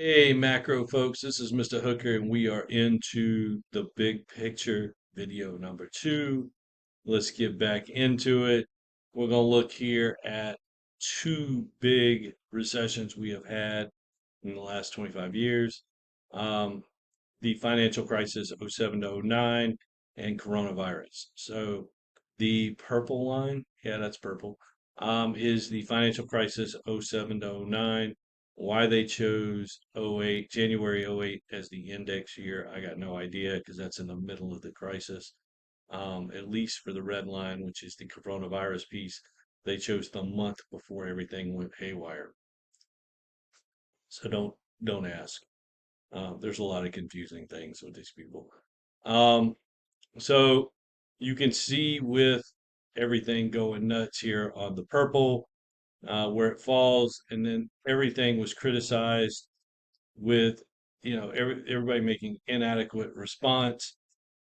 Hey, macro folks, this is Mr. Hooker, and we are into the big picture video number two. Let's get back into it. We're going to look here at two big recessions we have had in the last 25 years. Um, the financial crisis of '07 to '09 and coronavirus. So the purple line, yeah, that's purple, is the financial crisis '07 to '09. Why they chose '08, January '08 as the index year, I got no idea because that's in the middle of the crisis. At least for the red line, which is the coronavirus piece, they chose the month before everything went haywire. So don't ask. There's a lot of confusing things with these people. Um, so you can see with everything going nuts here on the purple, where it falls, and then everything was criticized with, everybody making inadequate response.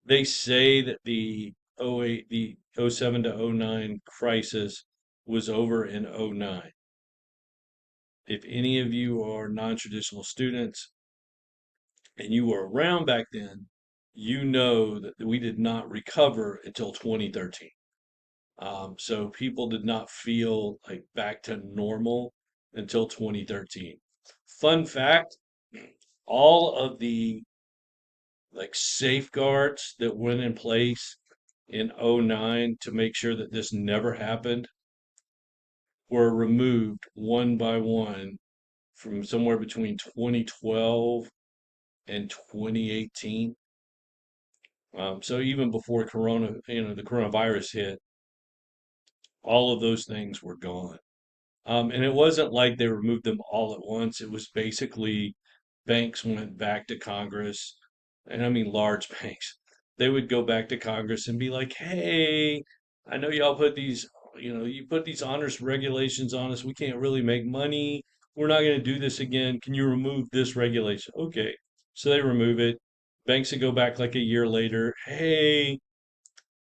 They say that the '08, the '07 to '09 crisis was over in '09. If any of you are non-traditional students, and you were around back then, you know that we did not recover until 2013. So people did not feel like back to normal until 2013. Fun fact, all of the like safeguards that went in place in '09 to make sure that this never happened were removed one by one from somewhere between 2012 and 2018. So even before the coronavirus hit, all of those things were gone. And it wasn't like they removed them all at once. It was basically banks went back to Congress, and I mean large banks. They would go back to Congress and be like, "Hey, I know y'all put these, you put these honors regulations on us. We can't really make money. We're not going to do this again. Can you remove this regulation?" Okay. So they remove it. Banks would go back like a year later. Hey,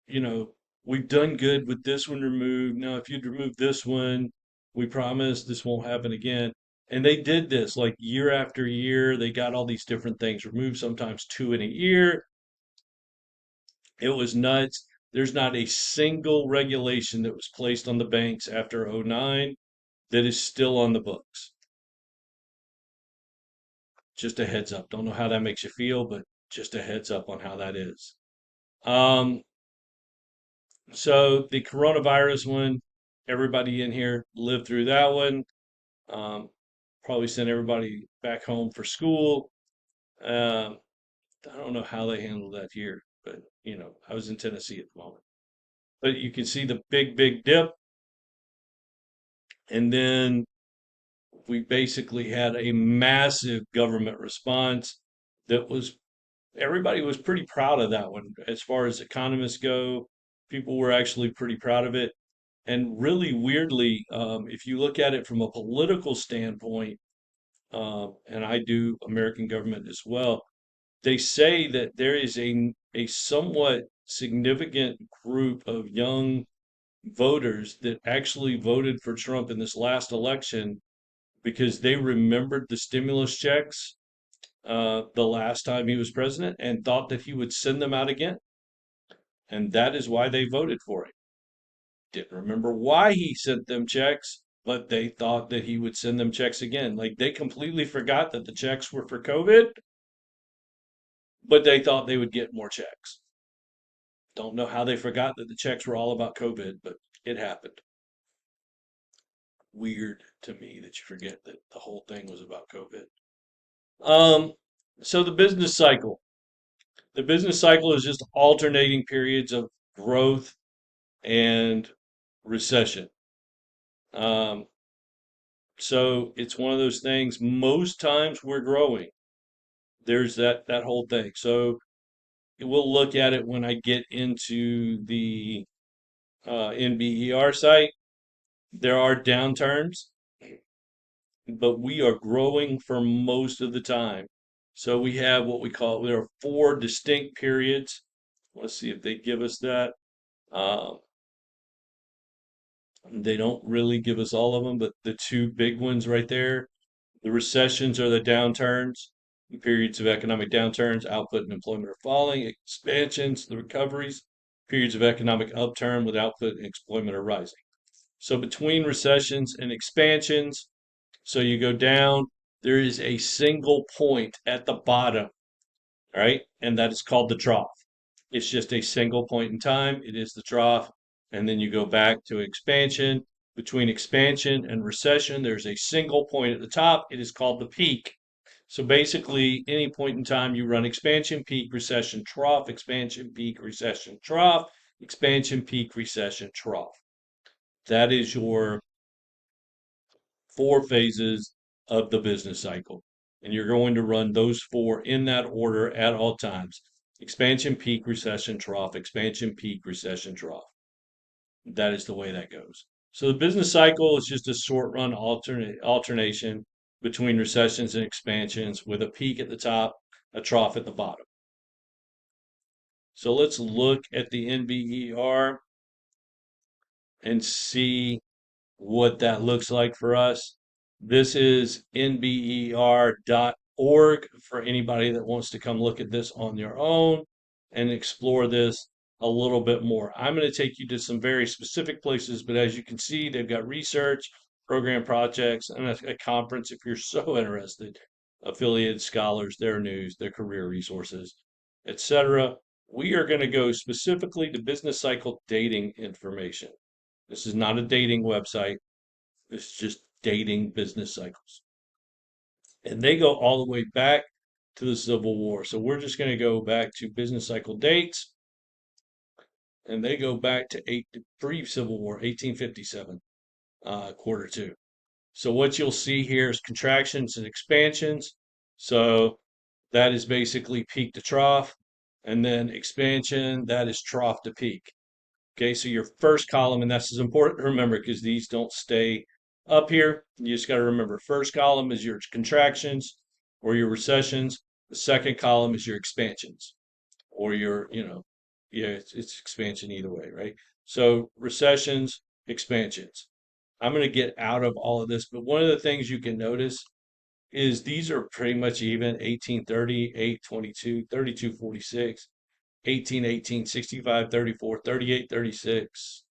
you know, we've done good with this one removed. Now, if you'd remove this one, we promise this won't happen again. And they did this like year after year. They got all these different things removed, sometimes two in a year. It was nuts. There's not a single regulation that was placed on the banks after '09 that is still on the books. Just a heads up. Don't know how that makes you feel, but just a heads up on how that is. Um, So the coronavirus one, everybody in here lived through that one. Um, Probably sent everybody back home for school. Um, I don't know how they handled that here, but I was in Tennessee at the moment. But you can see the big dip, and then we basically had a massive government response that was everybody was pretty proud of that one. As far as economists go, people were actually pretty proud of it. And really weirdly, if you look at it from a political standpoint, and I do American government as well, they say that there is a somewhat significant group of young voters that actually voted for Trump in this last election because they remembered the stimulus checks the last time he was president and thought that he would send them out again. And that is why they voted for him. Didn't remember why he sent them checks, but they thought that he would send them checks again. Like they completely forgot that the checks were for COVID, but they thought they would get more checks. Don't know how they forgot that the checks were all about COVID, but it happened. Weird to me that you forget that the whole thing was about COVID. Um, so the business cycle. The business cycle is just alternating periods of growth and recession. Um, so it's one of those things. Most times we're growing. There's that whole thing. So we'll look at it when I get into the NBER site. There are downturns, but we are growing for most of the time. So we have what we call there are four distinct periods. Let's see if they give us that. Um, they don't really give us all of them, but the two big ones right there. The recessions are the downturns, the periods of economic downturns, output and employment are falling. Expansions, the recoveries, periods of economic upturn with output and employment are rising. So between recessions and expansions, so you go down, there is a single point at the bottom, all right? And that is called the trough. It's just a single point in time. It is the trough. And then you go back to expansion. Between expansion and recession, there's a single point at the top. It is called the peak. So basically, any point in time you run expansion, peak, recession, trough, expansion, peak, recession, trough, expansion, peak, recession, trough. That is your 4 phases of the business cycle. And you're going to run those 4 in that order at all times. Expansion, peak, recession, trough, expansion, peak, recession, trough. That is the way that goes. So the business cycle is just a short run alternation between recessions and expansions with a peak at the top, a trough at the bottom. So let's look at the NBER and see what that looks like for us. This is nber.org for anybody that wants to come look at this on their own and explore this a little bit more. I'm going to take you to some very specific places, but as you can see, they've got research, program projects, and a conference if you're so interested, affiliated scholars, their news, their career resources, etc. We are going to go specifically to business cycle dating information. This is not a dating website. It's just dating business cycles. And they go all the way back to the Civil War. So we're just going to go back to business cycle dates. And they go back to pre-Civil War, 1857, quarter 2. So what you'll see here is contractions and expansions. So that is basically peak to trough. And then expansion, that is trough to peak. Okay, so your first column, and this is important to remember because these don't stay up here. You just got to remember first column is your contractions or your recessions. The second column is your expansions or your, yeah, it's expansion either way, right? So recessions, expansions. I'm going to get out of all of this, but one of the things you can notice is these are pretty much even 1830, 822, 3246. 18, 18, 65, 34, 38, 36.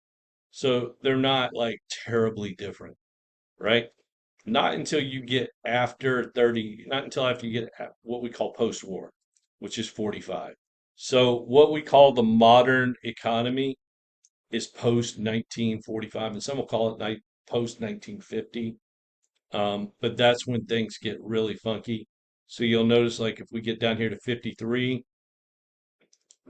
So they're not like terribly different, right? Not until you get after 30, not until after you get what we call post-war, which is 45. So what we call the modern economy is post 1945, and some will call it post 1950. But that's when things get really funky. So you'll notice, like if we get down here to 53,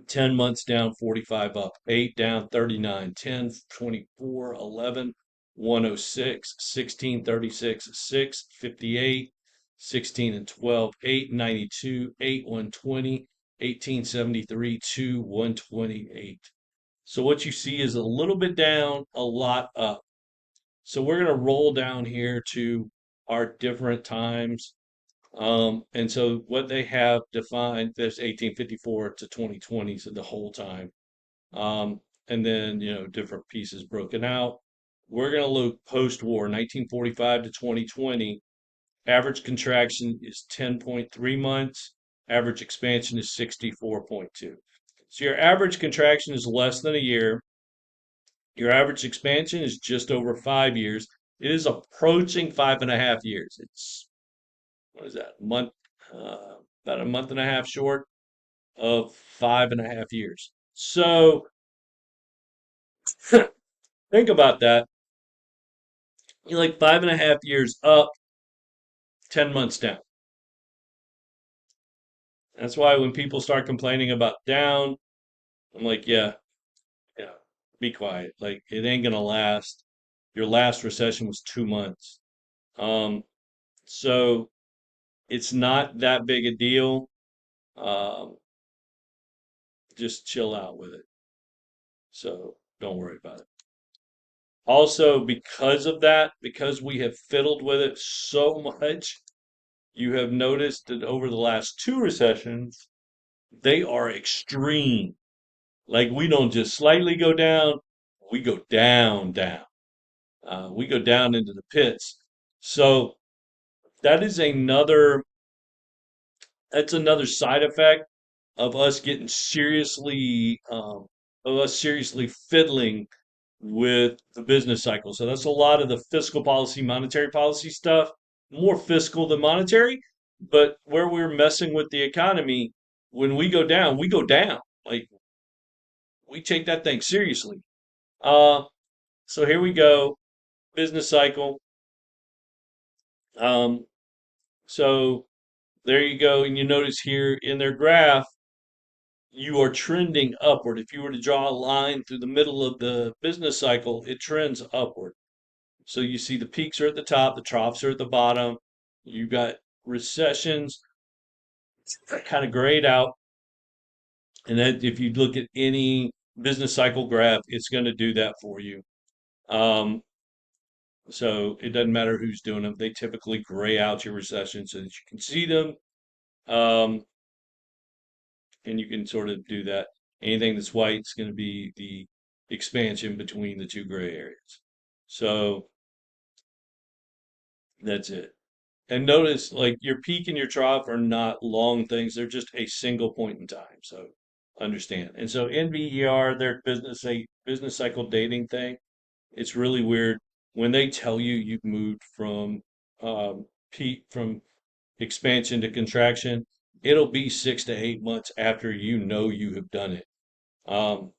10 months down, 45 up, 8 down, 39, 10, 24, 11, 106, 16, 36, 6, 58, 16 and 12, 8, 92, 8, 120, 18, 73, 2, 128. So what you see is a little bit down, a lot up. So we're going to roll down here to our different times. And so what they have defined, there's 1854 to 2020, so the whole time. And then, different pieces broken out. We're going to look post-war, 1945 to 2020. Average contraction is 10.3 months. Average expansion is 64.2. So your average contraction is less than a year. Your average expansion is just over 5 years. It is approaching 5.5 years. It's what is that month about a month and a half short of 5.5 years. So think about that. You're like 5.5 years up, 10 months down. That's why when people start complaining about down, I'm like, yeah, yeah, be quiet. Like it ain't gonna last. Your last recession was 2 months. Um, so it's not that big a deal. Um, just chill out with it. So don't worry about it. Also, because of that, because we have fiddled with it so much, you have noticed that over the last 2 recessions, they are extreme. Like we don't just slightly go down, we go down, down. We go down into the pits. So that is another that's another side effect of us getting seriously of us seriously fiddling with the business cycle. So that's a lot of the fiscal policy, monetary policy stuff, more fiscal than monetary. But where we're messing with the economy, when we go down, we go down. Like we take that thing seriously. Uh, so here we go, business cycle. Um, so there you go, and you notice here in their graph, you are trending upward. If you were to draw a line through the middle of the business cycle, it trends upward. So you see the peaks are at the top, the troughs are at the bottom. You've got recessions kind of grayed out. And that if you look at any business cycle graph, it's going to do that for you. Um, so it doesn't matter who's doing them. They typically gray out your recessions so that you can see them. Um, and you can sort of do that. Anything that's white is going to be the expansion between the two gray areas. So that's it. And notice, like your peak and your trough are not long things; they're just a single point in time. So understand. And so NVER, their business cycle dating thing, it's really weird when they tell you you've moved from peak from expansion to contraction. It'll be 6 to 8 months after you know you have done it. Um,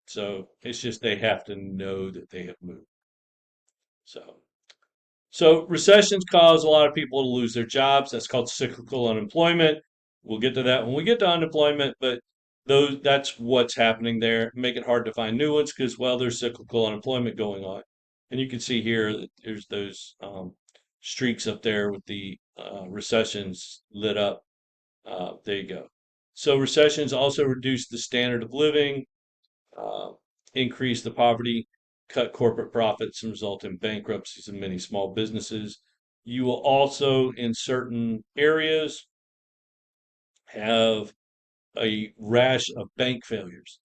so it's just they have to know that they have moved. So. So recessions cause a lot of people to lose their jobs. That's called cyclical unemployment. We'll get to that when we get to unemployment, but that's what's happening there. Make it hard to find new ones because, well, there's cyclical unemployment going on. And you can see here that there's those streaks up there with the recessions lit up. There you go. So recessions also reduce the standard of living, uh, increase the poverty, cut corporate profits, and result in bankruptcies of many small businesses. You will also, in certain areas, have a rash of bank failures.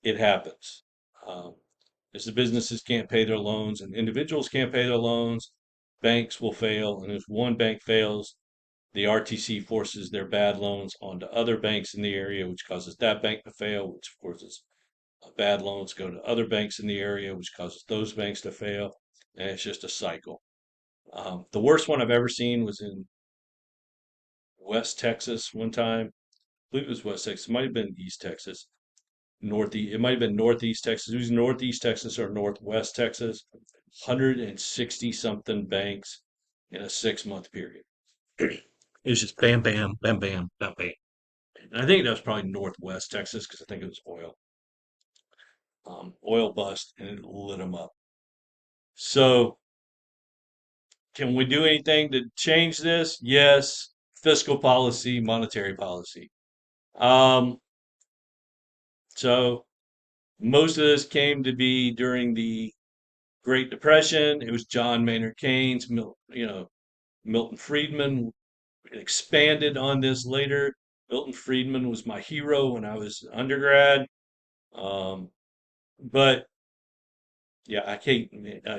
It happens. Um, as the businesses can't pay their loans and individuals can't pay their loans, banks will fail. And if one bank fails, the RTC forces their bad loans onto other banks in the area, which causes that bank to fail, which of course is bad loans go to other banks in the area, which causes those banks to fail, and it's just a cycle. The worst one I've ever seen was in West Texas one time. I believe it was West Texas. It might have been East Texas, Northeast. It might have been Northeast Texas. It was Northeast Texas or Northwest Texas. 160 something banks in a 6 month period. It was just bam, bam, bam, bam, bam, bam. And I think that was probably Northwest Texas because I think it was oil bust, and it lit them up. So can we do anything to change this? Yes. Fiscal policy, monetary policy. Um, so most of this came to be during the Great Depression. It was John Maynard Keynes, Milton Friedman expanded on this later. Milton Friedman was my hero when I was an undergrad. Um, but yeah, I hate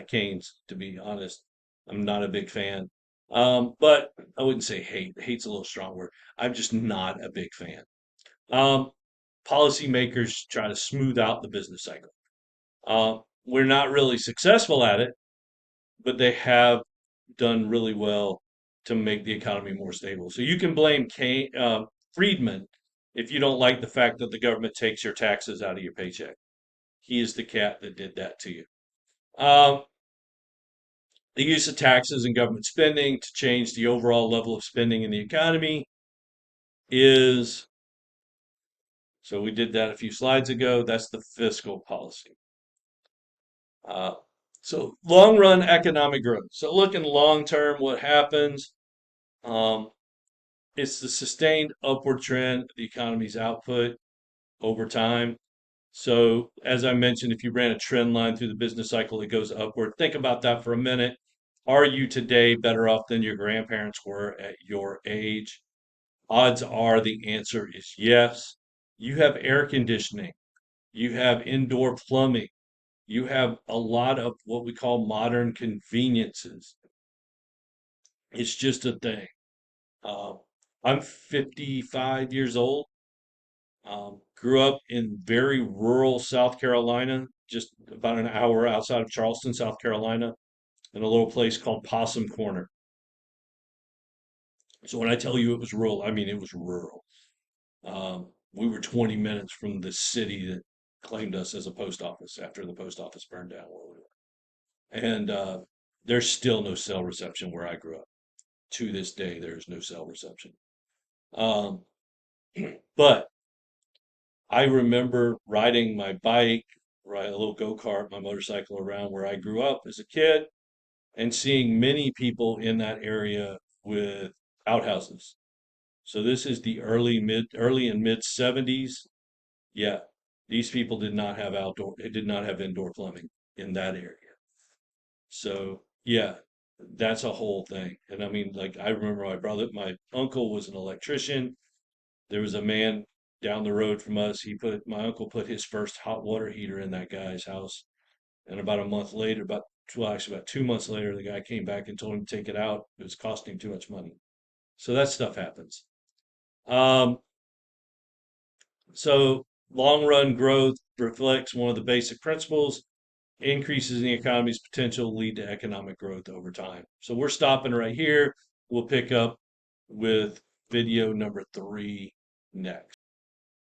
Keynes, to be honest. I'm not a big fan. But I wouldn't say hate. Hate's a little strong word. I'm just not a big fan. Um, Policymakers try to smooth out the business cycle. We're not really successful at it, but they have done really well to make the economy more stable. So you can blame Friedman if you don't like the fact that the government takes your taxes out of your paycheck. He is the cat that did that to you. Um, the use of taxes and government spending to change the overall level of spending in the economy is, so we did that a few slides ago. That's the fiscal policy. Uh, so long run economic growth. So looking long term, what happens? Um, it's the sustained upward trend of the economy's output over time. So as I mentioned, if you ran a trend line through the business cycle, it goes upward. Think about that for a minute. Are you today better off than your grandparents were at your age? Odds are the answer is yes. You have air conditioning, you have indoor plumbing, you have a lot of what we call modern conveniences. It's just a thing. Um, I'm 55 years old. Grew up in very rural South Carolina, just about an hour outside of Charleston, South Carolina, in a little place called Possum Corner. So when I tell you it was rural, I mean it was rural. We were 20 minutes from the city that claimed us as a post office after the post office burned down where we were. And there's still no cell reception where I grew up. To this day, there is no cell reception. Um, but I remember riding my bike, ride a little go-kart, my motorcycle around where I grew up as a kid and seeing many people in that area with outhouses. So this is the early and mid 70s. Yeah, these people did not have outdoor, it did not have indoor plumbing in that area. So yeah, that's a whole thing. And I mean, like I remember my uncle was an electrician. There was a man down the road from us. My uncle put his first hot water heater in that guy's house. And about a month later, well, actually about 2 months later, the guy came back and told him to take it out. It was costing him too much money. So that stuff happens. Um, so long run growth reflects one of the basic principles. Increases in the economy's potential lead to economic growth over time. So we're stopping right here. We'll pick up with video number 3 next.